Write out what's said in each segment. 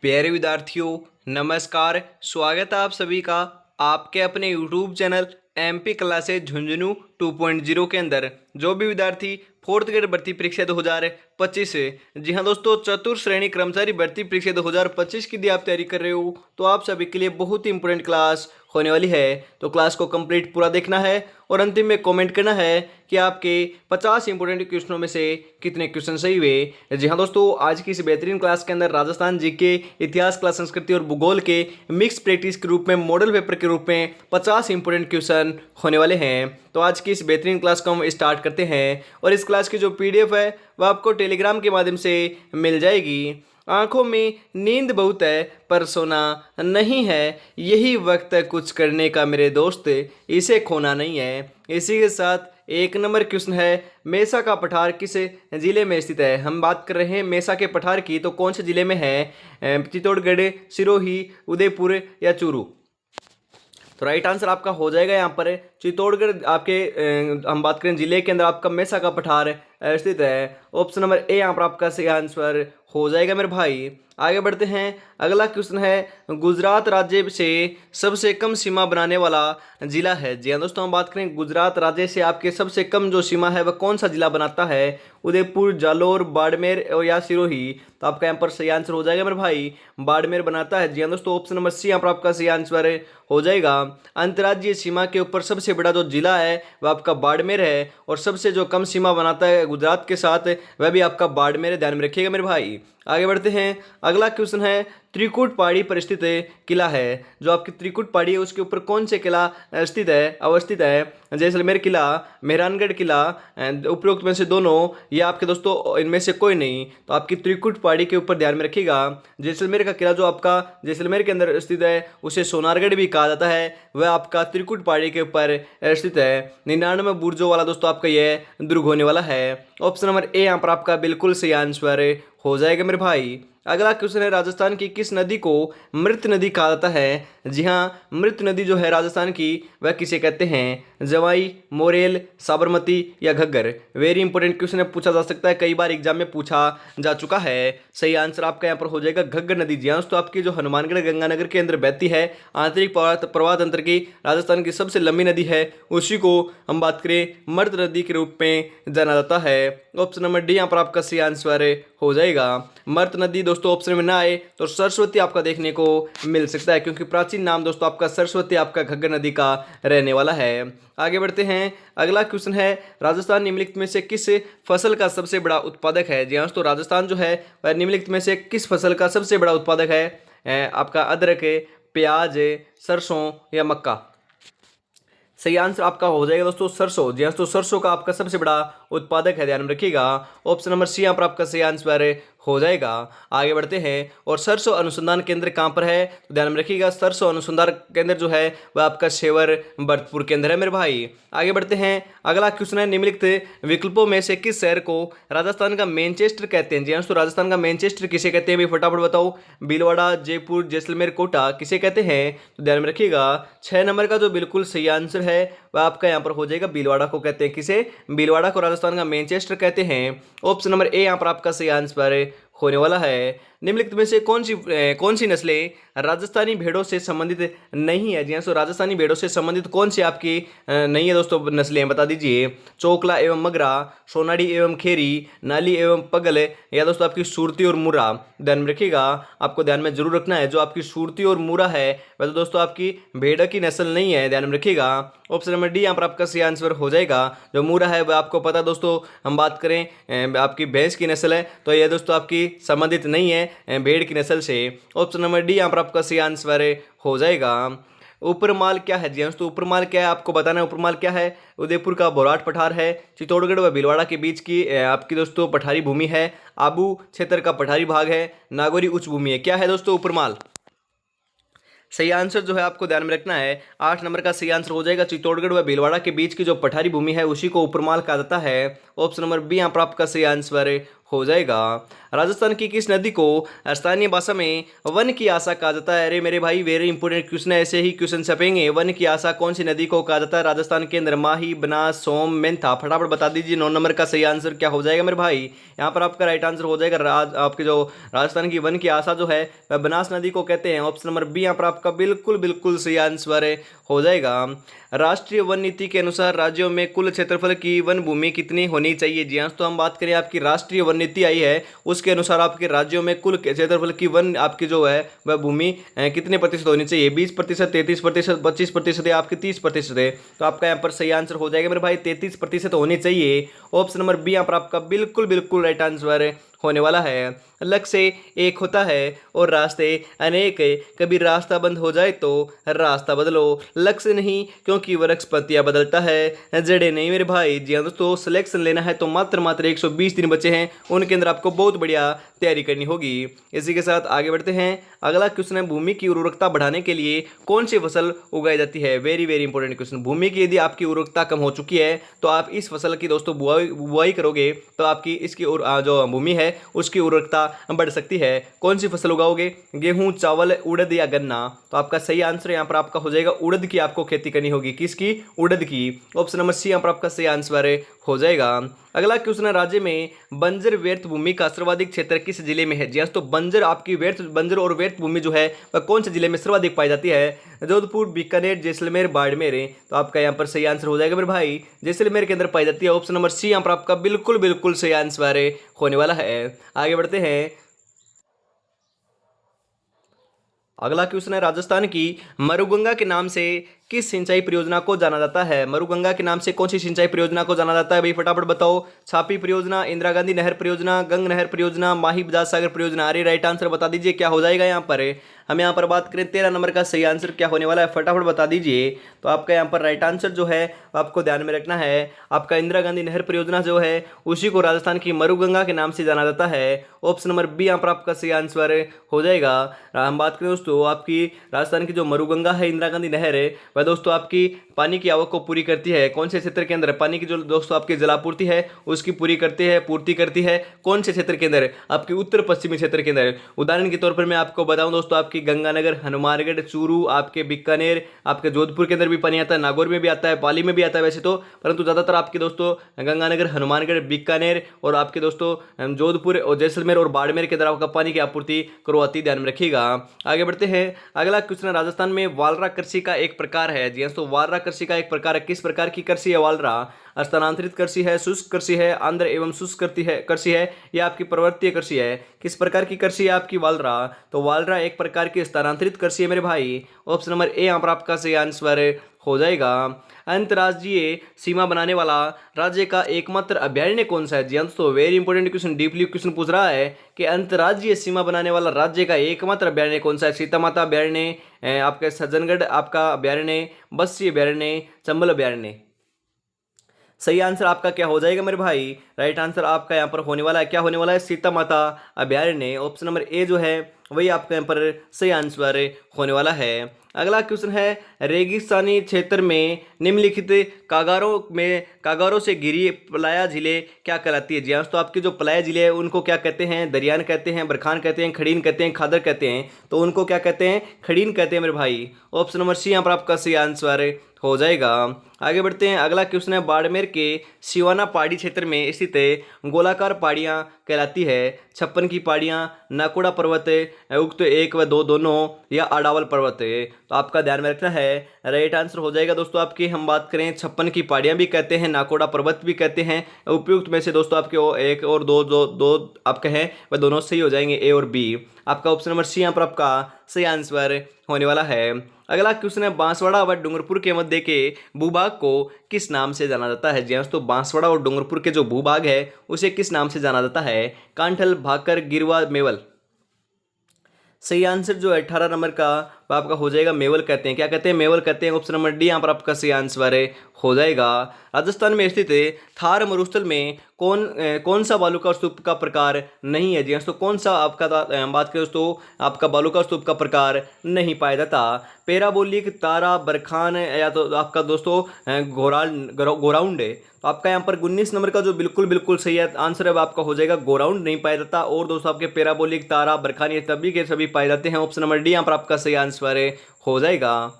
प्यारे विद्यार्थियों, नमस्कार। स्वागत है आप सभी का आपके अपने YouTube channel MP classes Jhunjhunu 2.0 के अंदर। जो भी विद्यार्थी फोर्थ ग्रेड भर्ती परीक्षा 2025 से, जी हाँ दोस्तों, चतुर्थ श्रेणी कर्मचारी भर्ती परीक्षा 2025 की यदि आप तैयारी कर रहे हो तो आप सभी के लिए बहुत ही इंपॉर्टेंट क्लास होने वाली है। तो क्लास को कंप्लीट पूरा देखना है और अंतिम में कमेंट करना है कि आपके 50 इंपॉर्टेंट क्वेश्चनों में से कितने क्वेश्चन सही हुए। जी हाँ दोस्तों, आज की इस बेहतरीन क्लास के अंदर राजस्थान जीके, इतिहास, कला, संस्कृति और भूगोल के मिक्स प्रैक्टिस के रूप में, मॉडल पेपर के रूप में 50 इंपॉर्टेंट क्वेश्चन होने वाले हैं। तो आज की इस बेहतरीन क्लास को हम स्टार्ट करते हैं और इस क्लास की जो पीडीएफ है वह आपको टेलीग्राम के माध्यम से मिल जाएगी। आंखों में नींद बहुत है पर सोना नहीं है, यही वक्त है कुछ करने का मेरे दोस्त, इसे खोना नहीं है। इसी के साथ एक नंबर क्वेश्चन है, मेसा का पठार किस जिले में स्थित है। हम बात कर रहे हैं मेसा के पठार की, तो कौन से जिले में है? चित्तौड़गढ़, सिरोही, उदयपुर या चूरू? तो राइट आंसर आपका हो जाएगा यहाँ पर चित्तौड़गढ़। आपके हम बात करें जिले के अंदर आपका मेसा का पठार स्थित है। ऑप्शन नंबर ए यहाँ पर आपका सही आंसर हो जाएगा मेरे भाई। आगे बढ़ते हैं। अगला क्वेश्चन है, गुजरात राज्य से सबसे कम सीमा बनाने वाला जिला है। जी हाँ दोस्तों, हम बात करें गुजरात राज्य से आपके सबसे कम जो सीमा है वह कौन सा जिला बनाता है? उदयपुर, जालोर, बाड़मेर या सिरोही? तो आपका यहाँ पर सही आंसर हो जाएगा मेरे भाई, बाड़मेर बनाता है। जी हाँ दोस्तों, ऑप्शन नंबर सी यहाँ पर आपका सही आंसर हो जाएगा। अंतर्राज्यीय सीमा के ऊपर सबसे बड़ा जो जिला है वह आपका बाड़मेर है और सबसे जो कम सीमा बनाता है गुजरात के साथ वह भी आपका बाड़मेर है, ध्यान में रखिएगा मेरे भाई। आगे बढ़ते हैं। अगला क्वेश्चन है, त्रिकुट पहाड़ी पर स्थित किला है। जो आपकी त्रिकुट पहाड़ी है उसके ऊपर कौन से किला स्थित है, अवस्थित है? जैसलमेर किला, मेहरानगढ़ किला, उपरोक्त में से दोनों या आपके दोस्तों इनमें से कोई नहीं? तो आपकी त्रिकुट पहाड़ी के ऊपर ध्यान में रखिएगा। जैसलमेर का किला जो आपका जैसलमेर के अंदर स्थित है उसे सोनारगढ़ भी कहा जाता है, वह आपका त्रिकुट पहाड़ी के ऊपर स्थित है। 99 बुर्जों वाला दोस्तों आपका यह दुर्ग होने वाला है। ऑप्शन नंबर ए यहाँ पर आपका बिल्कुल सही आंसर हो जाएगा मेरे भाई। अगला क्वेश्चन है, राजस्थान की किस नदी को मृत नदी कहा जाता है? जी हाँ, मृत नदी जो है राजस्थान की वह किसे कहते हैं? जवाई, मोरेल, साबरमती या घग्गर? वेरी इंपॉर्टेंट क्वेश्चन है, पूछा जा सकता है, कई बार एग्जाम में पूछा जा चुका है। सही आंसर आपका यहाँ पर हो जाएगा घग्गर नदी। जी हाँ दोस्तों, आपकी जो हनुमानगढ़ गंगानगर के अंदर बहती है, आंतरिक प्रवाह तंत्र की राजस्थान की सबसे लंबी नदी है, उसी को हम बात करें मृत नदी के रूप में जाना जाता है। ऑप्शन नंबर डी यहाँ पर आपका सही आंसर हो जाएगा। मृत नदी दोस्तों ऑप्शन में ना आए तो सरस्वती आपका देखने को मिल सकता है, क्योंकि प्राचीन नाम दोस्तों आपका सरस्वती आपका घग्गर नदी का रहने वाला है। आगे बढ़ते हैं। अगला क्वेश्चन है, राजस्थान निम्नलिखित में से किस फसल का सबसे बड़ा उत्पादक है? जी हाँ दोस्तों, राजस्थान जो है वह निम्नलिखित में से किस फसल का सबसे बड़ा उत्पादक है? आपका अदरक, प्याज, सरसों या मक्का? सही आंसर आपका हो जाएगा दोस्तों सरसों। जी हाँ दोस्तों, सरसों का आपका सबसे बड़ा उत्पादक है, ध्यान में रखिएगा। ऑप्शन नंबर सी यहाँ पर आपका सही आंसर हो जाएगा। आगे बढ़ते हैं। और सरसों अनुसंधान केंद्र कहाँ पर है? तो ध्यान में रखिएगा, सरसों अनुसंधान केंद्र जो है वह आपका शेवर भरतपुर के अंदर है मेरे भाई। आगे बढ़ते हैं। अगला क्वेश्चन है, निम्नलिखित विकल्पों में से किस शहर को राजस्थान का मैनचेस्टर कहते हैं? जी हाँ दोस्तों, राजस्थान का मैनचेस्टर किसे कहते हैं भाई, फटाफट बताओ। भीलवाड़ा, जयपुर, जैसलमेर, कोटा, किसे कहते हैं? तो ध्यान में रखिएगा, 6 नंबर का जो बिल्कुल सही आंसर है वह आपका यहाँ पर हो जाएगा, भीलवाड़ा को कहते हैं। किसे? भीलवाड़ा को राजस्थान का मैनचेस्टर कहते हैं। ऑप्शन नंबर ए यहाँ पर आपका सही आंसर होने वाला है। निम्नलिखित में से कौन सी नस्लें राजस्थानी भेड़ों से संबंधित नहीं है? जी हाँ, तो राजस्थानी भेड़ों से संबंधित कौन सी आपकी नहीं है दोस्तों नस्लें, बता दीजिए। चोकला एवं मगरा, सोनाड़ी एवं खेरी, नाली एवं पगल या दोस्तों आपकी सूरती और मुरा? ध्यान में रखिएगा, आपको ध्यान में जरूर रखना है, जो आपकी सूरती और मुरा है वह तो दोस्तों आपकी भेड़ की नस्ल नहीं है, ध्यान में रखिएगा। ऑप्शन नंबर डी यहाँ पर आपका सही आंसर हो जाएगा। जो मुरा है वह आपको पता दोस्तों, हम बात करें आपकी भैंस की नस्ल है, तो यह दोस्तों आपकी संबंधित नहीं है भेड़ की नस्ल से। ऑप्शन नंबर डी यहाँ पर आपका सही आंसर हो जाएगा। उपरमाल क्या है? जी हाँ दोस्तों, उपरमाल क्या है आपको बताना है। उपरमाल क्या है? उदयपुर का बोराट पठार है, चित्तौड़गढ़ व भीलवाड़ा के बीच की आपकी दोस्तों पठारी भूमि है, आबू क्षेत्र का पठारी भाग है, नागौरी उच्च भूमि है। क्या है दोस्तों उपरमाल? सही आंसर जो है आपको ध्यान में रखना है, 8 नंबर का सही आंसर हो जाएगा। चित्तौड़गढ़ व भीलवाड़ा के बीच की जो पठारी भूमि है उसी को उपरमाल कहा जाता है। ऑप्शन नंबर बी यहाँ पर आपका सही आंसर हो जाएगा। राजस्थान की किस नदी को स्थानीय भाषा में वन की आशा कहा जाता है? अरे मेरे भाई वेरी इंपॉर्टेंट क्वेश्चन है, ऐसे ही क्वेश्चन छपेंगे। वन की आशा कौन सी नदी को कहा जाता है राजस्थान के अंदर? माही, बनास, सोम, मेंथा। फटाफट बता दीजिए 9 नंबर का सही आंसर क्या हो जाएगा मेरे भाई? यहाँ पर आपका राइट आंसर हो जाएगा आपके जो राजस्थान की वन की आशा जो है वह बनास नदी को कहते हैं। ऑप्शन नंबर बी यहाँ पर आपका बिल्कुल बिल्कुल सही आंसर हो जाएगा। राष्ट्रीय वन नीति के अनुसार राज्यों में कुल क्षेत्रफल की वन भूमि कितनी होनी चाहिए? जी हाँ, तो हम बात करें आपकी राष्ट्रीय वन नीति आई है, उसके अनुसार आपके राज्यों में कुल क्षेत्रफल की वन आपकी जो है वह भूमि कितने प्रतिशत होनी चाहिए? 20%, 33%, 25% या आपके 30% है? तो आपका यहाँ पर सही आंसर हो जाएगा मेरे भाई 33% होनी चाहिए। ऑप्शन नंबर बी यहाँ पर आपका बिल्कुल बिल्कुल राइट आंसर होने वाला है। लक्ष्य एक होता है और रास्ते अनेक है, कभी रास्ता बंद हो जाए तो रास्ता बदलो। लक्ष्य नहीं क्योंकि वृक्ष पत्तियां बदलता है, जड़े नहीं मेरे भाई। जी हाँ दोस्तों, सिलेक्शन लेना है तो मात्र 120 दिन बचे हैं, उनके अंदर आपको बहुत बढ़िया तैयारी करनी होगी। इसी के साथ आगे बढ़ते हैं। अगला क्वेश्चन है, भूमि की उर्वरकता बढ़ाने के लिए कौन सी फसल उगाई जाती है? Very very important question. भूमि की यदि आपकी उर्वरकता कम हो चुकी है तो आप इस फसल की दोस्तों बुआई करोगे तो आपकी इसकी जो भूमि है उसकी उर्वरकता बढ़ सकती है। कौन सी फसल उगाओगे? गेहूं, चावल, उड़द या गन्ना? तो आपका सही आंसर यहाँ पर आपका हो जाएगा उड़द की आपको खेती करनी होगी। किसकी? उड़द की। ऑप्शन नंबर सी यहाँ पर आपका सही आंसर हो जाएगा। अगला क्वेश्चन है, राज्य में बंजर व्यर्थ भूमि का सर्वाधिक क्षेत्र किस जिले में है? जी हाँ, तो बंजर और व्यर्थ भूमि जो है वह कौन से जिले में सर्वाधिक पाई जाती है? जोधपुर, बीकानेर, जैसलमेर, बाड़मेर। तो आपका यहाँ पर सही आंसर हो जाएगा मेरे भाई जैसलमेर के अंदर पाई जाती है। ऑप्शन नंबर सी यहाँ पर आपका बिल्कुल बिल्कुल सही आंसर होने वाला है। आगे बढ़ते हैं। अगला क्वेश्चन है, राजस्थान की मरुगंगा के नाम से किस सिंचाई परियोजना को जाना जाता है? मरुगंगा के नाम से कौन सी सिंचाई परियोजना को जाना जाता है भाई? फटाफट बताओ। छापी परियोजना, इंदिरा गांधी नहर परियोजना, गंग नहर परियोजना, माही बजाज सागर परियोजना। अरे राइट आंसर बता दीजिए क्या हो जाएगा यहाँ पर? हम यहाँ पर बात करें 13 नंबर का सही आंसर क्या होने वाला है, फटाफट बता दीजिए। तो आपका यहाँ पर राइट आंसर जो है आपको ध्यान में रखना है, आपका इंदिरा गांधी नहर परियोजना जो है उसी को राजस्थान की मरुगंगा के नाम से जाना जाता है। ऑप्शन नंबर बी यहाँ पर आपका सही आंसर हो जाएगा। हम बात करें दोस्तों आपकी राजस्थान की जो मरुगंगा है, इंदिरा गांधी नहर है, वह दोस्तों आपकी पानी की आवक को पूरी करती है। कौन से क्षेत्र के अंदर? पानी की जो दोस्तों आपकी जलापूर्ति है उसकी पूरी पूर्ति करती है। कौन से क्षेत्र के अंदर? आपके उत्तर पश्चिमी क्षेत्र के अंदर। उदाहरण के तौर पर मैं आपको बताऊं दोस्तों, आपकी गंगानगर, हनुमानगढ़, चूरू, आपके बीकानेर, आपके जोधपुर के अंदर भी पानी आता है, नागौर में भी आता है, पाली में भी आता है वैसे तो, परंतु ज्यादातर आपके दोस्तों गंगानगर, हनुमानगढ़, बीकानेर और आपके दोस्तों जोधपुर और जैसलमेर और बाड़मेर के अंदर आपका पानी की आपूर्ति करवाती, ध्यान में रखिएगा। आगे बढ़ते हैं। अगला क्वेश्चन, राजस्थान में वालरा कृषि का एक प्रकार है। जी तो वालरा कृषि का एक प्रकार है। किस प्रकार की कृषि है वालरा? स्थानांतरित कृषि है, शुष्क कृषि है, आंध्र एवं शुष्क कृषि है, या आपकी पर्वतीय कृषि है? किस प्रकार की कृषि है आपकी वालरा? तो वालरा एक प्रकार की स्थानांतरित कृषि है मेरे भाई। ऑप्शन नंबर ए यहाँ पर आपका सही आंसर हो जाएगा। अंतर्राज्यीय सीमा बनाने वाला राज्य का एकमात्र अभ्यारण्य कौन सा है? जी तो very important question, deeply question पूछ रहा है कि अंतर्राज्यीय सीमा बनाने वाला राज्य का एकमात्र अभ्यारण्य कौन सा है? सीता माता अभ्यारण्य, आपका सज्जनगढ़ आपका अभ्यारण्य, बस्सी अभ्यारण्य, चंबल अभ्यारण्य। सही आंसर आपका क्या हो जाएगा मेरे भाई? राइट आंसर आपका यहाँ पर होने वाला है, क्या होने वाला है? सीता माता अभ्यारण्य। ऑप्शन नंबर ए जो है वही आपका यहाँ पर सही आंसर होने वाला है। अगला क्वेश्चन है, रेगिस्तानी क्षेत्र में निम्नलिखित कागारों से घिरी पलाया झीलें क्या कहलाती है? जी हाँ, तो आपकी जो पलाया झीलें हैं उनको क्या कहते हैं? दरियान कहते हैं, बरखान कहते हैं, खड़ीन कहते हैं, खादर कहते हैं। तो उनको क्या कहते हैं? खड़ीन कहते हैं मेरे भाई। ऑप्शन नंबर सी यहाँ पर आपका सही आंसर हो जाएगा। आगे बढ़ते हैं। अगला क्वेश्चन है, बाड़मेर के सिवाना पहाड़ी क्षेत्र में स्थित गोलाकार पहाड़ियाँ कहलाती है? 56 की पहाड़ियाँ, नाकोड़ा पर्वत, उक्त 1 व 2 दोनों, या अडावल पर्वत? तो आपका ध्यान में रखना है, राइट आंसर हो जाएगा दोस्तों आपकी, हम बात करें 56 की पहाड़ियाँ भी कहते हैं, नाकोड़ा पर्वत भी कहते हैं। उपयुक्त में से दोस्तों आपके 1 और 2 जो 2 आपके हैं वह दोनों सही हो जाएंगे, ए और बी। आपका ऑप्शन नंबर सी यहाँ पर आपका सही आंसर होने वाला है। अगला क्वेश्चन है, बांसवाड़ा व डूंगरपुर के मध्य के भूभाग को किस नाम से जाना जाता है? जी तो बांसवाड़ा और डूंगरपुर के जो भूभाग है उसे किस नाम से जाना जाता है? कांठल, भाकर, गिरवा, मेवल? सही आंसर जो है 18 नंबर का वह आपका हो जाएगा मेवल कहते हैं। क्या कहते हैं? मेवल कहते हैं। ऑप्शन नंबर डी यहाँ पर आपका सही आंसर हो जाएगा। राजस्थान में स्थित थार मरुस्थल में कौन सा बालू का स्तूप का प्रकार नहीं है? जी दोस्तों, कौन सा आपका बात करें दोस्तों, आपका बालू का स्तूप का प्रकार नहीं पाया जाता। पैराबोलिक, तारा, बरखान, या तो आपका दोस्तों गोराउंड है। तो आपका यहाँ पर 19 नंबर का जो बिल्कुल बिल्कुल सही आंसर है वो आपका हो जाएगा गोराउंड नहीं पाया जाता। और दोस्तों आपके पैराबोलिक, तारा, बरखान ये सभी के सभी पाए जाते हैं। ऑप्शन नंबर डी यहाँ पर आपका सही आंसर हो जाएगा।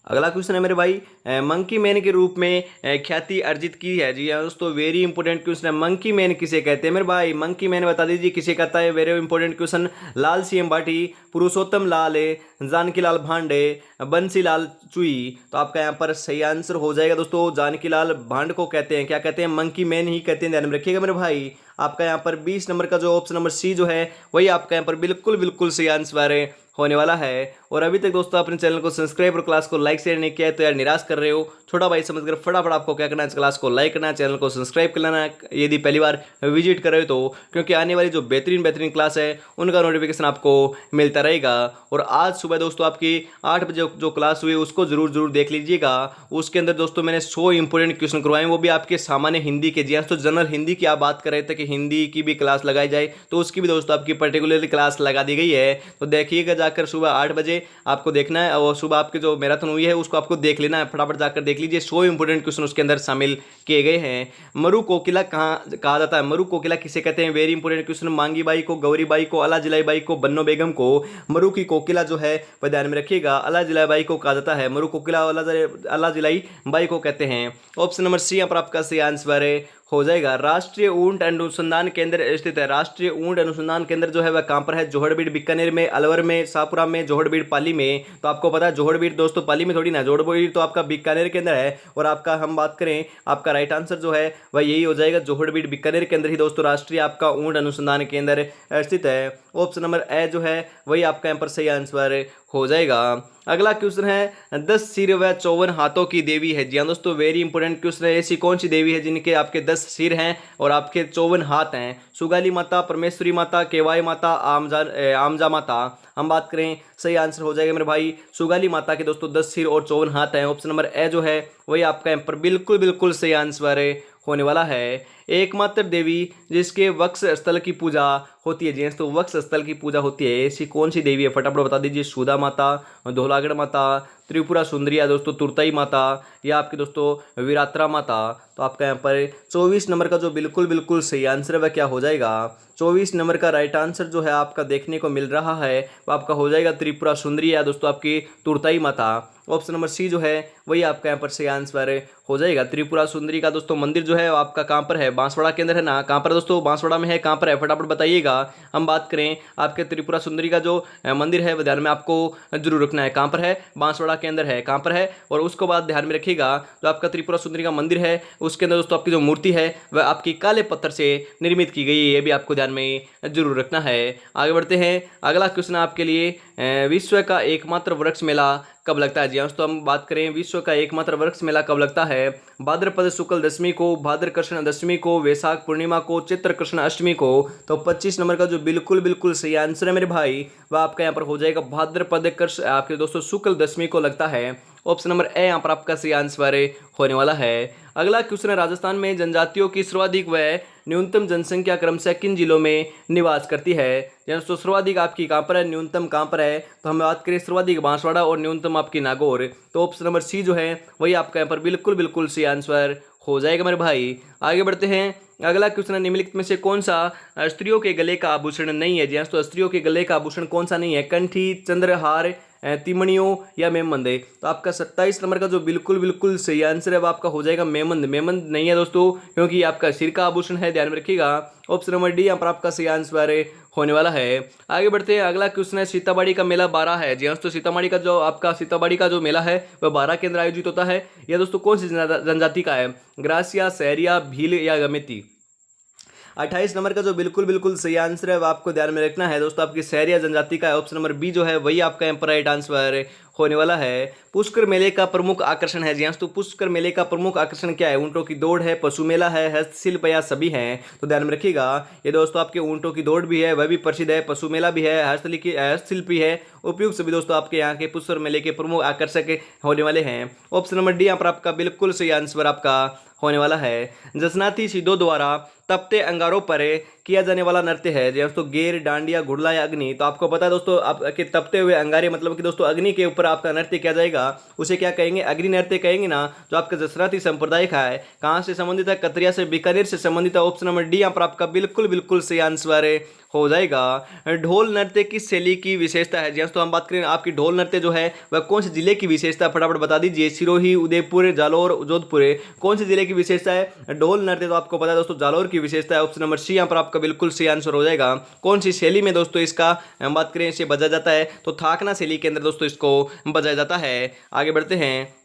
अगला क्वेश्चन है मेरे भाई, मंकी मैन के रूप में ख्याति अर्जित की है। जी हाँ दोस्तों, वेरी इंपॉर्टेंट क्वेश्चन है। मंकी मैन किसे कहते हैं मेरे भाई? मंकी मैन बता दीजिए किसे कहता है? Very important question. Lal Singh Ambati, Purushottam Lal, Janki Lal Bhande, Bansi लाल चुई। तो आपका यहाँ पर सही आंसर हो जाएगा दोस्तों, जानकी लाल भांड को कहते हैं। क्या कहते हैं? मंकी मैन ही कहते हैं, ध्यान में रखिएगा मेरे भाई। आपका यहाँ पर 20 नंबर का जो ऑप्शन नंबर सी जो है वही आपका यहाँ पर बिल्कुल बिल्कुल सही आंसर होने वाला है। और अभी तक दोस्तों अपने चैनल को सब्सक्राइब और क्लास को लाइक शेयर नहीं किया है तो यार निराश कर रहे हो। छोटा भाई समझकर फटाफट आपको क्या करना है, क्लास को लाइक करना है, चैनल को सब्सक्राइब कर लेना है यदि पहली बार विजिट कर रहे हो तो, क्योंकि आने वाली जो बेहतरीन बेहतरीन क्लास है उनका नोटिफिकेशन आपको मिलता रहेगा। और आज सुबह दोस्तों आपकी 8 बजे जो क्लास हुई उसको जरूर देख लीजिएगा। उसके अंदर दोस्तों मैंने 100 इंपॉर्टेंट क्वेश्चन करवाए, वो भी आपके सामान्य हिंदी के। जी हाँ, तो जनरल हिंदी की आप बात कर रहे थे कि हिंदी की भी क्लास लगाई जाए, तो उसकी भी दोस्तों आपकी पर्टिकुलरली क्लास लगा दी गई है। तो देखिएगा जाकर सुबह 8 बजे आपको देखना है, और सुबह आपकी जो मैराथन हुई है उसको आपको देख लेना है। फटाफट जाकर देख लीजिए, 100 इंपोर्टेंट क्वेश्चन उसके अंदर शामिल किए गए हैं। मरु कोकिला कहा जाता है? मरु कोकिला किसे कहते हैं? Very important question. मांगी बाई को, गौरी बाई को, अला जिलाई बाई को, बन्नो बेगम को मरु की कोकिला जो है वह ध्यान में रखिएगा अला जिलाई बाई को कहा जाता है। मरु कोकिला अला जिलाई बाई को कहते हैं। ऑप्शन नंबर सी यहाँ पर आपका सही आंसर हो जाएगा। राष्ट्रीय ऊंट अनुसंधान केंद्र स्थित है। राष्ट्रीय ऊंट अनुसंधान केंद्र जो है वह कहाँ पर है? जोहड़बीड़ बीकानेर में, अलवर में, शाहपुरा में, जोहड़बीड़ पाली में। तो आपको पता है जोहड़बीड़ दोस्तों पाली में थोड़ी ना, जोहड़बीड़ तो आपका बीकानेर के अंदर है। और आपका हम बात करें आपका राइट आंसर जो है वह यही हो जाएगा, जोहड़बीड़ बीकानेर के अंदर ही दोस्तों राष्ट्रीय आपका ऊंट अनुसंधान केंद्र स्थित है। ऑप्शन नंबर ए जो है वही आपका यहाँ पर सही आंसर हो जाएगा। अगला क्वेश्चन है, 10 सिर व 54 हाथों की देवी है। जी हाँ दोस्तों, वेरी इंपोर्टेंट क्वेश्चन है। ऐसी कौन सी देवी है जिनके आपके 10 सिर हैं और आपके 54 हाथ हैं? सुगाली माता, परमेश्वरी माता, केवाई माता, आमजा माता। हम बात करें सही आंसर हो जाएगा मेरे भाई सुगाली माता के दोस्तों 10 सिर और 54 हाथ हैं। ऑप्शन नंबर ए जो है वही आपका यहाँ पर बिल्कुल बिल्कुल सही आंसर होने वाला है। एकमात्र देवी जिसके वक्ष स्थल की पूजा होती है, जी तो वक्ष स्थल की पूजा होती है, ऐसी कौन सी देवी है? फटाफट बता दीजिए। सुधा माता, धौलागढ़ माता, त्रिपुरा सुंदरी, या दोस्तों तुरतई माता, या आपके दोस्तों विरात्रा माता। तो आपका यहाँ पर 24 नंबर का जो बिल्कुल बिल्कुल सही आंसर है वह क्या हो जाएगा? 24 नंबर का राइट आंसर जो है आपका देखने को मिल रहा है वह आपका हो जाएगा त्रिपुरा सुंदरी, या दोस्तों आपकी तुरतई माता। ऑप्शन नंबर सी जो है वही आपका यहाँ पर सही आंसर हो जाएगा। त्रिपुरा सुंदरी का दोस्तों मंदिर जो है आपका कहाँ पर है? बांसवाड़ा के अंदर है ना? कहाँ पर दोस्तों? बांसवाड़ा में है। कहाँ पर है फटाफट बताइएगा। हम बात करें आपके त्रिपुरा सुंदरी का जो मंदिर है वह ध्यान में आपको जरूर रखना है। कहाँ पर है? बांसवाड़ा के अंदर है। कहाँ पर है? और उसको बाद ध्यान में रखिएगा जो आपका त्रिपुरा सुंदरी का मंदिर है उसके अंदर दोस्तों आपकी जो मूर्ति है वह आपकी काले पत्थर से निर्मित की गई है, ये भी आपको ध्यान में जरूर रखना है। आगे बढ़ते हैं। अगला क्वेश्चन आपके लिए, विश्व का एकमात्र वृक्ष मेला कब लगता है? जी हाँ, तो हम बात करें विश्व का एकमात्र वृक्ष मेला कब लगता है? भाद्रपद शुक्ल दशमी को, भाद्र कृष्ण दशमी को, वैशाख पूर्णिमा को, चित्र कृष्ण अष्टमी को। तो 25 नंबर का जो बिल्कुल बिल्कुल सही आंसर है मेरे भाई वह आपका यहाँ पर हो जाएगा भाद्रपद कृष्ण आपके दोस्तों शुक्ल दशमी को लगता है। ऑप्शन नंबर ए यहाँ पर आपका सही आंसर होने वाला है। अगला क्वेश्चन है, राजस्थान में जनजातियों की सर्वाधिक व न्यूनतम जनसंख्या क्रमशः किन जिलों में निवास करती है? तो सर्वाधिक आपकी कहाँ पर है, न्यूनतम कहाँ पर है? तो हम बात करें सर्वाधिक बांसवाड़ा और न्यूनतम आपकी नागौर। तो ऑप्शन नंबर सी जो है वही आपका यहाँ पर बिल्कुल बिल्कुल सही आंसर हो जाएगा मेरे भाई। आगे बढ़ते हैं। अगला क्वेश्चन है, निम्नलिखित में से कौन सा स्त्रियों के गले का आभूषण नहीं है? जी तो स्त्रियों के गले का आभूषण कौन सा नहीं है? कंठी, चंद्रहार, तिमणियों या मेमंद। तो आपका 27 नंबर का जो बिल्कुल बिल्कुल सही आंसर है वो आपका हो जाएगा मेमंद। मेमंद नहीं है दोस्तों, क्योंकि आपका सिर का आभूषण है, ध्यान में रखिएगा। ऑप्शन नंबर डी यहाँ पर आपका सही आंसर होने वाला है। आगे बढ़ते हैं। अगला क्वेश्चन है, सीतामढ़ी का मेला 12 है। जी तो सीतामढ़ी का जो आपका सीतामढ़ी का जो मेला है वह 12 के अंदर आयोजित होता है। यह दोस्तों कौन सी जनजाति का है? ग्रासिया, सहरिया, भील या गमेती। 28 नंबर का जो बिल्कुल बिल्कुल सही आंसर है वह आपको ध्यान में रखना है दोस्तों आपकी सहरिया जनजाति का है। ऑप्शन नंबर बी जो है वही आपका यहाँ पर राइट आंसर होने वाला है। पुष्कर मेले का प्रमुख आकर्षण है जी हाँ, तो पुष्कर मेले का प्रमुख आकर्षण क्या है? ऊंटों की दौड़ है, पशु मेला है, हस्तशिल्प या सभी हैं? तो ध्यान में रखिएगा ये दोस्तों आपके ऊंटों की दौड़ भी है, वह भी प्रसिद्ध है, पशु मेला भी है, हस्तशिल्प भी है। उपयुक्त सभी दोस्तों आपके यहाँ के पुष्कर मेले के प्रमुख आकर्षक होने वाले हैं। ऑप्शन नंबर डी यहाँ पर आपका बिल्कुल सही आंसर आपका होने वाला है। जसनाती सिद्धों द्वारा तपते अंगारों पर किया जाने वाला नृत्य है जी दोस्तों गेर, डांडिया, घुड़ला या अग्नि। तो आपको पता है दोस्तों आपके तपते हुए अंगारे मतलब कि दोस्तों अग्नि के ऊपर आपका नृत्य किया जाएगा, उसे क्या कहेंगे? अग्नि नृत्य कहेंगे ना। जो आपका जसनाती संप्रदाय का है, कहाँ से संबंधित है? कतरिया से, बीकानेर से संबंधित है। ऑप्शन नंबर डी यहाँ पर आपका बिल्कुल बिल्कुल सही आंसर हो जाएगा। ढोल नृत्य किस शैली की विशेषता है जी तो हम बात करें आपकी ढोल नृत्य जो है वह कौन से जिले की विशेषता, फटाफट बता दीजिए। सिरोही, उदयपुर, जालौर, जोधपुर, कौन से जिले की विशेषता है ढोल नृत्य? तो आपको पता है दोस्तों जालौर की विशेषता है। ऑप्शन नंबर सी यहाँ पर आपका बिल्कुल सही आंसर हो जाएगा। कौन सी शैली में दोस्तों इसका हम बात करें इसे बजाया जाता है? तो थाकना शैली के अंदर दोस्तों इसको बजाया जाता है। आगे बढ़ते हैं।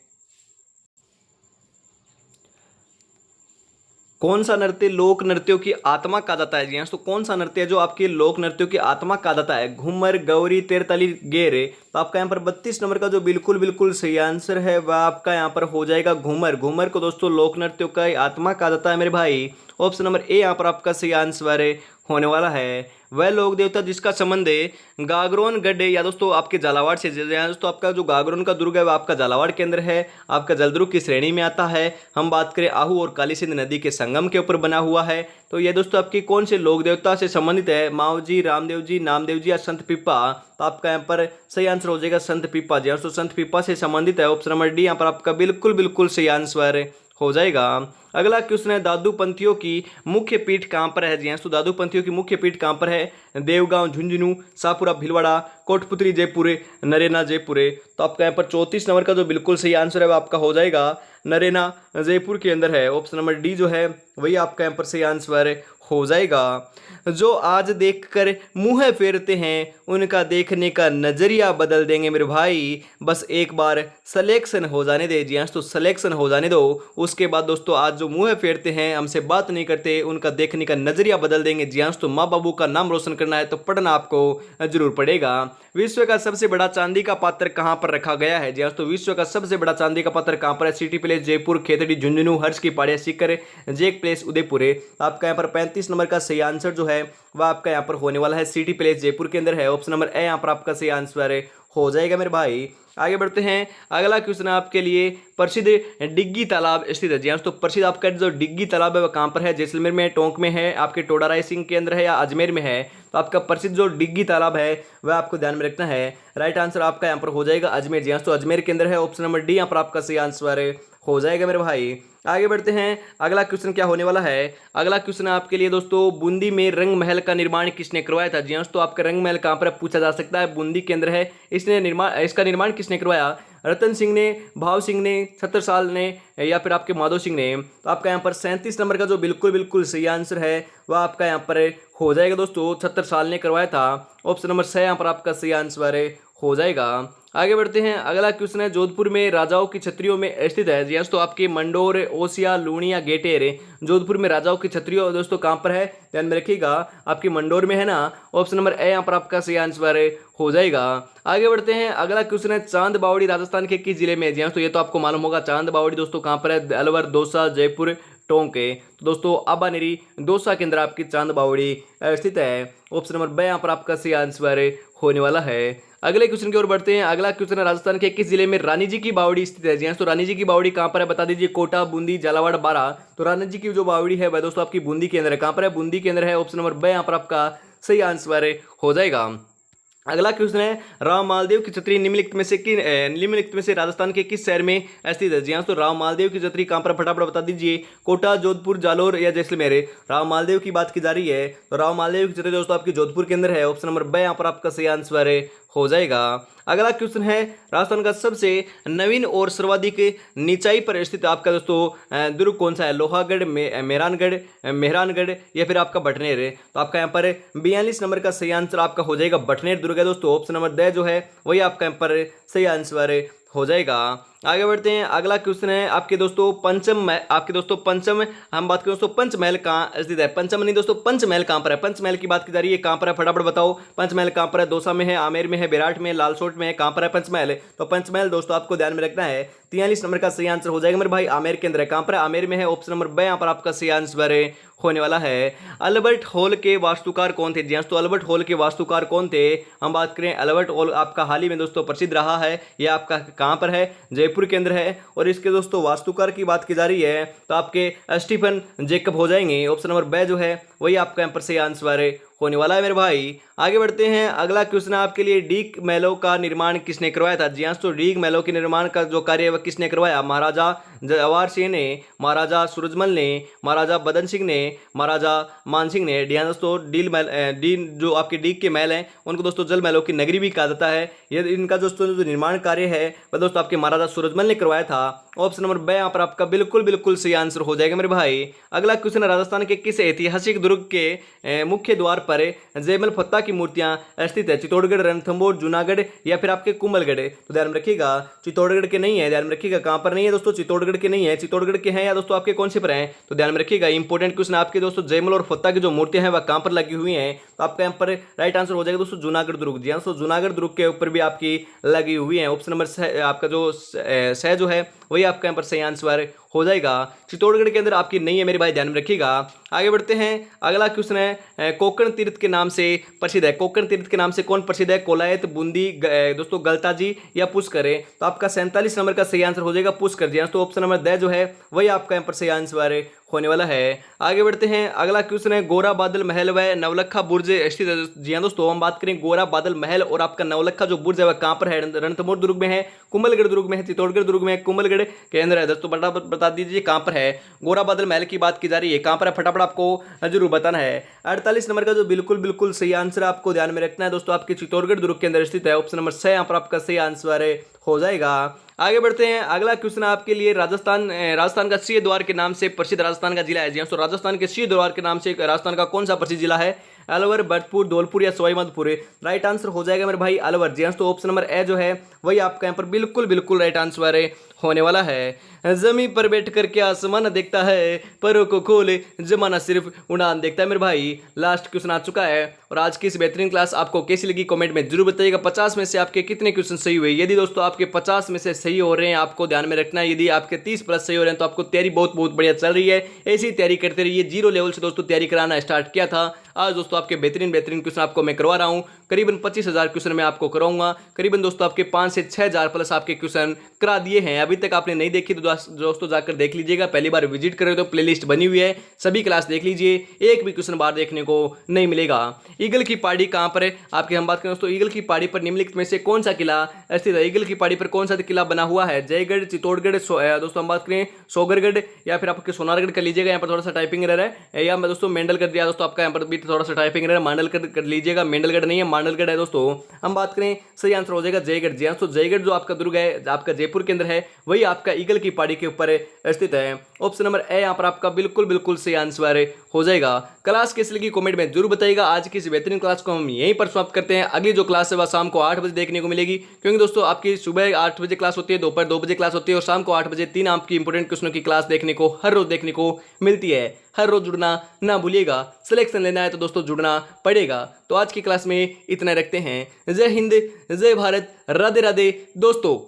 कौन सा नृत्य लोक नृत्यों की आत्मा कहा जाता है जी हाँ, तो कौन सा नृत्य है जो आपके लोक नृत्यों की आत्मा कहा जाता है? घूमर, गौरी, तेरताली, गेरे। तो आपका यहाँ पर 32 नंबर का जो बिल्कुल बिल्कुल सही आंसर है वह आपका यहाँ पर हो जाएगा घूमर। घूमर को दोस्तों लोक नृत्यों का आत्मा कहा जाता है मेरे भाई। ऑप्शन नंबर ए यहाँ पर आपका सही आंसर होने वाला है। वह लोक देवता जिसका संबंध है गागरोन गढ़ या दोस्तों आपके झालावाड़ से, दोस्तों आपका जो गागरोन का दुर्ग है वह आपका झालावाड़ के अंदर है, आपका जलदुर्ग की श्रेणी में आता है। हम बात करें आहू और काली सिंध नदी के संगम के ऊपर बना हुआ है। तो ये दोस्तों आपकी कौन से लोक देवता से संबंधित है? माओ जी, रामदेव जी, नामदेव जी या संत पीपा? तो आपका यहाँ पर सही आंसर हो जाएगा संत पीपा जी। तो संत पीपा से संबंधित है। ऑप्शन नंबर डी यहाँ पर आपका बिल्कुल बिल्कुल सही आंसर हो जाएगा। अगला क्वेश्चन है दादू पंथियों की मुख्य पीठ कहाँ पर है जी हाँ, तो दादू पंथियों की मुख्य पीठ कहाँ पर है? देवगांव, झुंझुनू, शाहपुरा, भीलवाड़ा, कोटपुतली, जयपुर, नरेना, जयपुर। तो आपका यहाँ पर 34 नंबर का जो बिल्कुल सही आंसर है वह आपका हो जाएगा नरेना, जयपुर के अंदर है। ऑप्शन नंबर डी जो है वही आपका यहाँ पर सही आंसर हो जाएगा। जो आज देखकर मुंह फेरते हैं उनका देखने का नजरिया बदल देंगे मेरे भाई। बस एक बार सिलेक्शन हो जाने दे जी हाँ, तो सिलेक्शन हो जाने दो, उसके बाद दोस्तों आज जो मुंह फेरते हैं, हमसे बात नहीं करते, उनका देखने का नजरिया बदल देंगे जी हाँ। तो माँ बाबू का नाम रोशन करना है तो पढ़ना आपको जरूर पड़ेगा। विश्व का सबसे बड़ा चांदी का पात्र कहाँ पर रखा गया है जी हाँ, तो विश्व का सबसे बड़ा चांदी का पात्र कहाँ पर है? सिटी प्लेस जयपुर, खेतड़ी, झुंझुनू, हर्ष की पहाड़ियाँ, सीकर, जेक प्लेस उदयपुर। आपका यहाँ पर 35 नंबर का सही आंसर जो है वह आपका यहाँ पर होने वाला है सिटी प्लेस जयपुर के अंदर है। ऑप्शन नंबर ए यहाँ पर आपका सही आंसर हो जाएगा मेरे भाई। आगे बढ़ते हैं। अगला क्वेश्चन है आपके लिए प्रसिद्ध डिग्गी तालाब स्थित है जी हाँ, तो प्रसिद्ध आपका जो डिग्गी तालाब है वह कहाँ पर है? जैसलमेर में, टोंक में है, आपके टोडा राय सिंह के अंदर है या अजमेर में है? तो आपका प्रसिद्ध जो डिग्गी तालाब है वह आपको ध्यान में रखना है। राइट आंसर आपका यहाँ पर हो जाएगा अजमेर जी हाँ, तो अजमेर के अंदर है। ऑप्शन नंबर डी यहाँ पर आपका सही आंसर हो जाएगा मेरे भाई। आगे बढ़ते हैं। अगला क्वेश्चन क्या होने वाला है? अगला क्वेश्चन है आपके लिए दोस्तों बूंदी में रंग महल का निर्माण किसने करवाया था जी हाँ, तो आपका रंग महल कहाँ पर पूछा जा सकता है? बूंदी के अंदर है। इसका निर्माण किसने करवाया? रतन सिंह ने, भाव सिंह ने, छत्रसाल ने या फिर आपके माधव सिंह ने? तो आपका यहाँ पर 37 नंबर का जो बिल्कुल बिल्कुल सही आंसर है वह आपका यहाँ पर हो जाएगा दोस्तों छत्रसाल ने करवाया था। ऑप्शन नंबर 6 यहाँ पर आपका सही आंसर हो जाएगा। आगे बढ़ते हैं। अगला क्वेश्चन है जोधपुर में राजाओं की छत्रियों में स्थित है जी हाँ, तो आपके मंडोर, ओसिया, लूणिया, गेटेर। जोधपुर में राजाओं की छत्रियों दोस्तों कहाँ पर है? ध्यान में रखिएगा आपके मंडोर में है ना। ऑप्शन नंबर ए यहाँ पर आपका सही आंसर हो जाएगा। आगे बढ़ते हैं। अगला क्वेश्चन है चांद बावड़ी राजस्थान के किस जिले में है जी हाँ, तो ये तो आपको मालूम होगा। चांद बावड़ी दोस्तों कहाँ पर है? अलवर, दौसा, जयपुर, टोंक है। तो दोस्तों आबानेरी, दौसा के अंदर आपकी चांद बावड़ी स्थित है। ऑप्शन नंबर बी यहाँ पर आपका सही आंसर होने वाला है। अगले क्वेश्चन की ओर बढ़ते हैं। अगला क्वेश्चन है राजस्थान के किस जिले में रानी जी की बावड़ी स्थित है जी हाँ, तो रानी जी की बावड़ी कहाँ पर है बता दीजिए। कोटा, बूंदी, झालावाड़, बारा। तो रानी जी की जो बावड़ी है वह दोस्तों आपकी बूंदी के अंदर है। कहाँ पर है? बूंदी के अंदर है। ऑप्शन नंबर बी यहाँ पर आपका सही आंसर हो जाएगा। अगला क्वेश्चन है राव मालदेव की छतरी निम्नलिखित में से राजस्थान के किस शहर में स्थित है जी हाँ, तो राव मालदेव की छतरी कहाँ पर फटाफट बता दीजिए। कोटा, जोधपुर, जालौर या जैसलमेर? राव मालदेव की बात की जा रही है तो राव मालदेव की छतरी दोस्तों आपकी जोधपुर के अंदर है। ऑप्शन नंबर बी यहाँ पर आपका सही आंसर हो जाएगा। अगला क्वेश्चन है राजस्थान का सबसे नवीन और सर्वाधिक निचाई पर स्थित आपका दोस्तों दुर्ग कौन सा है? लोहागढ़, मेहरानगढ़ या फिर आपका बटनेर? तो आपका यहाँ पर 42 नंबर का सही आंसर आपका हो जाएगा बटनेर दुर्ग है दोस्तों। ऑप्शन नंबर द जो है वही आपका यहाँ पर सही आंसर हो जाएगा। आगे बढ़ते हैं, अगला क्वेश्चन है आपके दोस्तों पंचम हम बात करें दोस्तों पंचमहल कहाँ स्थित है। पंचम नहीं दोस्तों, पंचमहल कहाँ पर है, पंचमहल की बात की जा रही है, कहाँ पर है फटाफट बताओ। पंचमहल कहाँ पर है, दौसा में है, आमेर में है, बेराट में है, लालसोट में है, कहाँ पर है पंचमहल। तो पंचमहल दोस्तों आपको ध्यान में रखना है। 43 नंबर का सही आंसर हो जाएगा मेरे भाई, आमेर के अंदर है। कहाँ पर है, आमेर में है। ऑप्शन नंबर ब यहाँ पर आपका सही आंसर होने वाला है। अल्बर्ट हॉल के वास्तुकार कौन थे। जी हाँ, तो अल्बर्ट हॉल के वास्तुकार कौन थे, हम बात करें अल्बर्ट हॉल आपका हाल ही में दोस्तों प्रसिद्ध रहा है। यह आपका कहाँ पर है, जयपुर के अंदर है। और इसके दोस्तों वास्तुकार की बात की जा रही है तो आपके स्टीफन जैकब हो जाएंगे। ऑप्शन नंबर ब जो है वही आपका यहाँ पर सही आंसर होने वाला है मेरे भाई। आगे बढ़ते हैं, अगला क्वेश्चन आपके लिए, डीक मैलो का निर्माण किसने करवाया था। जी हाँ, तो डीक मैलो के निर्माण का जो कार्य है वह किसने करवाया, महाराजा जवाहर सिंह ने, महाराजा सूरजमल ने, महाराजा बदन सिंह ने, महाराजा मान सिंह ने। डी दोस्तों डील जो आपके डीक के महल हैं उनको दोस्तों जल महलों की नगरी भी कहा जाता है। ये इनका दोस्तों जो निर्माण कार्य है वह दोस्तों आपके महाराजा सूरजमल ने करवाया था। ऑप्शन नंबर ब यहाँ पर आपका बिल्कुल बिल्कुल सही आंसर हो जाएगा मेरे भाई। अगला क्वेश्चन, राजस्थान के किस ऐतिहासिक दुर्ग के मुख्य द्वार पर जयमल फत्ता की मूर्तियां स्थित है। चित्तौड़गढ़, रणथंभौर, जूनागढ़ या फिर आपके कुंभलगढ़। तो ध्यान में रखिएगा चित्तौड़गढ़ के नहीं है, ध्यान में रखिएगा कहां पर नहीं है दोस्तों, चित्तौड़गढ़ के नहीं है। चित्तौड़गढ़ के हैं या दोस्तों आपके कौन से पर हैं, तो ध्यान में रखिएगा। इंपॉर्टेंट क्वेश्चन आपके दोस्तों, जयमल और फत्ता की जो मूर्तियां हैं वह कहां पर लगी हुई हैं, तो आपका यहाँ पर राइट आंसर हो जाएगा दोस्तों जूनागढ़ दुर्ग। जी हाँ, तो जूनागढ़ दुर्ग के ऊपर भी आपकी लगी हुई है। ऑप्शन नंबर आपका जो सह जो है वही आपका यहाँ पर सही आंसर हो जाएगा। चित्तौड़गढ़ के अंदर आपकी नहीं है मेरे भाई, ध्यान में रखिएगा। आगे बढ़ते हैं, अगला क्वेश्चन है कोकण तीर्थ के नाम से प्रसिद्ध है। कोकण तीर्थ के नाम से कौन प्रसिद्ध है, कोलायत, बूंदी, दोस्तों गलताजी या पुष्कर। तो आपका 47 नंबर का सही आंसर हो जाएगा पुष्कर। जी हाँ, तो ऑप्शन नंबर द जो है वही आपका यहाँ पर सही आंसर होने वाला है। आगे बढ़ते हैं, अगला क्वेश्चन है गोरा बादल महल व नवलखा बुर्ज स्थित है। जी हाँ दोस्तों, हम बात करें गोरा बादल महल और आपका नवलखा जो बुर्ज है वह कहाँ पर है, रणथंभौर दुर्ग में है, कुंभलगढ़ दुर्ग में है, चित्तौड़गढ़ दुर्ग में है, कुंभलगढ़ के अंदर है। दोस्तों बता दीजिए कहाँ पर है। गोरा बादल महल की बात की जा रही है, कहाँ पर है फटाफट आपको जरूर बताना है। 48 नंबर का जो बिल्कुल बिल्कुल सही आंसर आपको ध्यान में रखना है दोस्तों, आपके चित्तौड़गढ़ दुर्ग के अंदर स्थित है। ऑप्शन नंबर 6 यहाँ पर आपका सही आंसर हो जाएगा। आगे बढ़ते हैं, अगला क्वेश्चन आपके लिए राजस्थान का सिंह द्वार के नाम से प्रसिद्ध राजस्थान का जिला है। जी हाँ, तो राजस्थान के सिंह द्वार के नाम से राजस्थान का कौन सा प्रसिद्ध जिला है, अलवर, भरतपुर, धौलपुर या सवाई माधोपुर। राइट आंसर हो जाएगा मेरे भाई अलवर। जी हाँ, तो ऑप्शन नंबर ए जो है वही आपका यहाँ पर बिल्कुल बिल्कुल राइट आंसर होने वाला है। जमीन पर बैठ करके आसमान देखता है, परों को खोले जमाना सिर्फ उड़ान देखता है। मेरे भाई लास्ट क्वेश्चन आ चुका है और आज की इस बेहतरीन क्लास आपको कैसी लगी कमेंट में जरूर बताइएगा। 50 में से आपके कितने क्वेश्चन सही हुए। यदि दोस्तों आपके 50 में से सही हो रहे हैं, आपको ध्यान में रखना है, यदि आपके 30 प्लस सही हो रहे हैं तो आपको तैयारी बहुत बहुत बढ़िया चल रही है। ऐसी तैयारी करते रहिए। 0 लेवल से दोस्तों तैयारी कराना स्टार्ट किया था। आज दोस्तों आपके बेहतरीन क्वेश्चन आपको मैं करवा रहा हूँ। करीबन 25,000 क्वेश्चन मैं आपको कराऊंगा। करीबन दोस्तों आपके 5 से 6,000 प्लस आपके क्वेश्चन करा दिए हैं। अभी तक आपने नहीं देखी तो दोस्तों जाकर देख लीजिएगा। पहली बार विजिट करें तो प्लेलिस्ट बनी हुई है, सभी क्लास देख लीजिए, एक भी क्वेश्चन बार देखने को नहीं मिलेगा। ईगल की पहाड़ी कहां पर है आपकी हम बात करें दोस्तों, ईगल की पहाड़ी पर निम्नलिखित में से कौन सा किला स्थित है। ईगल की पहाड़ी पर कौन सा किला बना हुआ है, जयगढ़, चित्तौड़गढ़, दोस्तों हम बात करें सोगरगढ़ या फिर आपके सोनारगढ़ कर लीजिएगा। यहाँ पर थोड़ा सा टाइपिंग एरर है, या मैं दोस्तों मेंडल कर दिया दोस्तों, आपका यहाँ पर भी थोड़ा सा टाइपिंग एरर है, मांडल कर लीजिएगा। मेंडलगढ़ नहीं है, मांडलगढ़ है दोस्तों। हम बात करें सही आंसर हो जाएगा जयगढ़। जी हाँ, तो जयगढ़ जो आपका दुर्ग है आपका जयपुर के अंदर है वही आपका ईगल की पहाड़ी के ऊपर स्थित है। ऑप्शन नंबर ए यहाँ पर आपका बिल्कुल बिल्कुल सही आंसर हो जाएगा। क्लास कैसी लगी कमेंट में जरूर बताइएगा। आज की इस बेहतरीन क्लास को हम यहीं पर समाप्त करते हैं। अगली जो क्लास है वह शाम को 8 बजे देखने को मिलेगी, क्योंकि दोस्तों आपकी सुबह 8 बजे क्लास होती है, दोपहर 2 बजे क्लास होती है और शाम को 8 बजे 3 आपकी इंपोर्टेंट क्वेश्चनों की क्लास देखने को हर रोज देखने को मिलती है। हर रोज जुड़ना ना भूलिएगा, सिलेक्शन लेना है तो दोस्तों जुड़ना पड़ेगा। तो आज की क्लास में इतना रखते हैं। जय हिंद, जय भारत, राधे राधे दोस्तों।